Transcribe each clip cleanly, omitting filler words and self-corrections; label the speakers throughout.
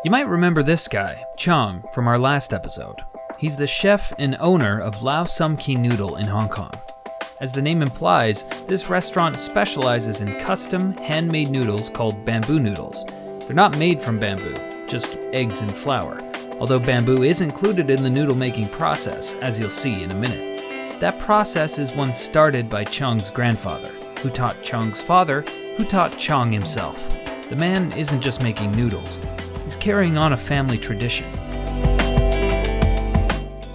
Speaker 1: You might remember this guy, Cheung, from our last episode. He's the chef and owner of Lau Sum Kee Noodle in Hong Kong. As the name implies, this restaurant specializes in custom, handmade noodles called bamboo noodles. They're not made from bamboo, just eggs and flour, although bamboo is included in the noodle making process, as you'll see in a minute. That process is one started by Cheung's grandfather, who taught Cheung's father, who taught Cheung himself. The man isn't just making noodles, he's carrying on a family tradition.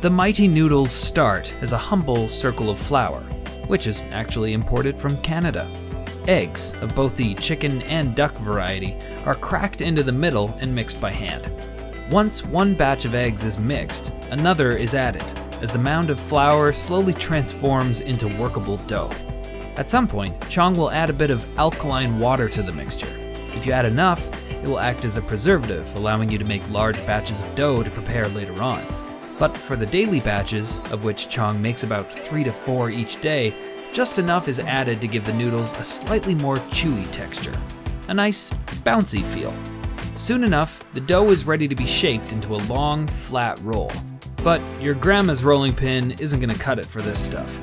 Speaker 1: The mighty noodles start as a humble circle of flour, which is actually imported from Canada. Eggs, of both the chicken and duck variety, are cracked into the middle and mixed by hand. Once one batch of eggs is mixed, another is added, as the mound of flour slowly transforms into workable dough. At some point, Cheung will add a bit of alkaline water to the mixture. If you add enough, it will act as a preservative, allowing you to make large batches of dough to prepare later on. But for the daily batches, of which Cheung makes about 3 to 4 each day, just enough is added to give the noodles a slightly more chewy texture. A nice, bouncy feel. Soon enough, the dough is ready to be shaped into a long, flat roll. But your grandma's rolling pin isn't going to cut it for this stuff.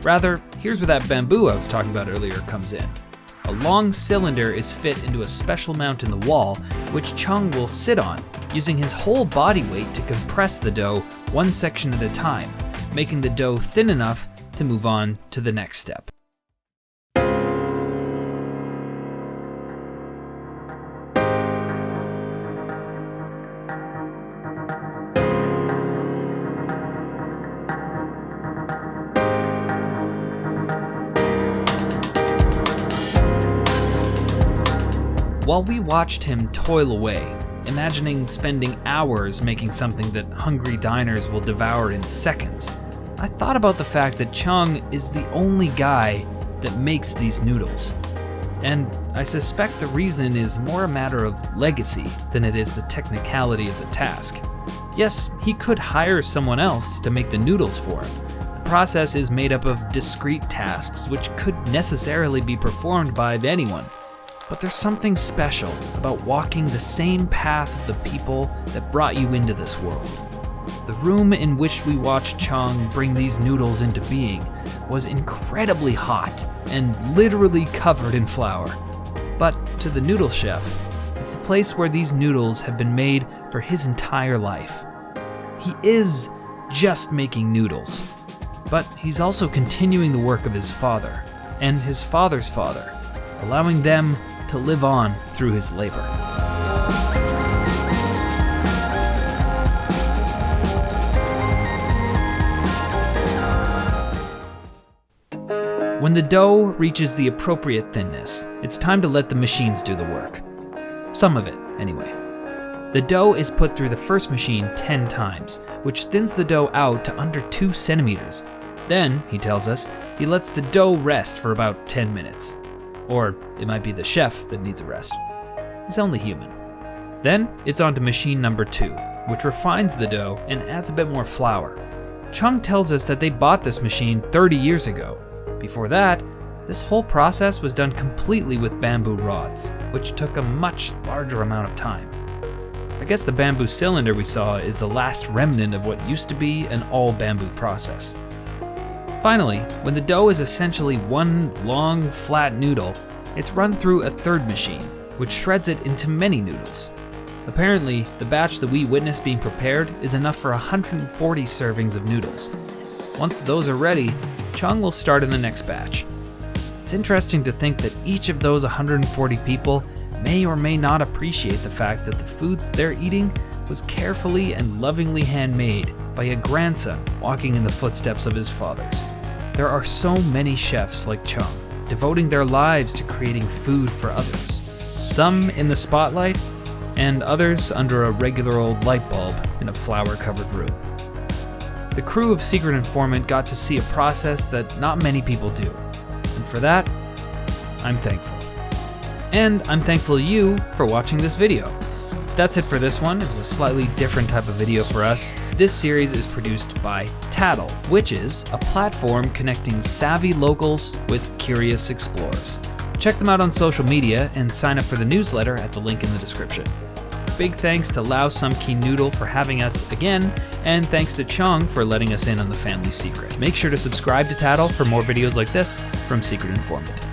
Speaker 1: Rather, here's where that bamboo I was talking about earlier comes in. A long cylinder is fit into a special mount in the wall, which Cheung will sit on, using his whole body weight to compress the dough one section at a time, making the dough thin enough to move on to the next step. While we watched him toil away, imagining spending hours making something that hungry diners will devour in seconds, I thought about the fact that Cheung is the only guy that makes these noodles. And I suspect the reason is more a matter of legacy than it is the technicality of the task. Yes, he could hire someone else to make the noodles for him. The process is made up of discrete tasks which could necessarily be performed by anyone. But there's something special about walking the same path of the people that brought you into this world. The room in which we watched Cheung bring these noodles into being was incredibly hot and literally covered in flour. But to the noodle chef, it's the place where these noodles have been made for his entire life. He is just making noodles, but he's also continuing the work of his father and his father's father, allowing them to live on through his labor. When the dough reaches the appropriate thinness, it's time to let the machines do the work. Some of it, anyway. The dough is put through the first machine 10 times, which thins the dough out to under 2 centimeters. Then, he tells us, he lets the dough rest for about 10 minutes. Or it might be the chef that needs a rest. He's only human. Then it's on to machine number 2, which refines the dough and adds a bit more flour. Cheung tells us that they bought this machine 30 years ago. Before that, this whole process was done completely with bamboo rods, which took a much larger amount of time. I guess the bamboo cylinder we saw is the last remnant of what used to be an all bamboo process. Finally, when the dough is essentially one long, flat noodle, it's run through a third machine, which shreds it into many noodles. Apparently, the batch that we witnessed being prepared is enough for 140 servings of noodles. Once those are ready, Cheung will start in the next batch. It's interesting to think that each of those 140 people may or may not appreciate the fact that the food they're eating was carefully and lovingly handmade by a grandson walking in the footsteps of his fathers. There are so many chefs like Cheung, devoting their lives to creating food for others. Some in the spotlight, and others under a regular old light bulb in a flour-covered room. The crew of Secret Informant got to see a process that not many people do, and for that, I'm thankful. And I'm thankful to you for watching this video. That's it for this one. It was a slightly different type of video for us. This series is produced by Tattle, which is a platform connecting savvy locals with curious explorers. Check them out on social media and sign up for the newsletter at the link in the description. Big thanks to Lau Sum Kee Noodle for having us again, and thanks to Cheung for letting us in on the family secret. Make sure to subscribe to Tattle for more videos like this from Secret Informant.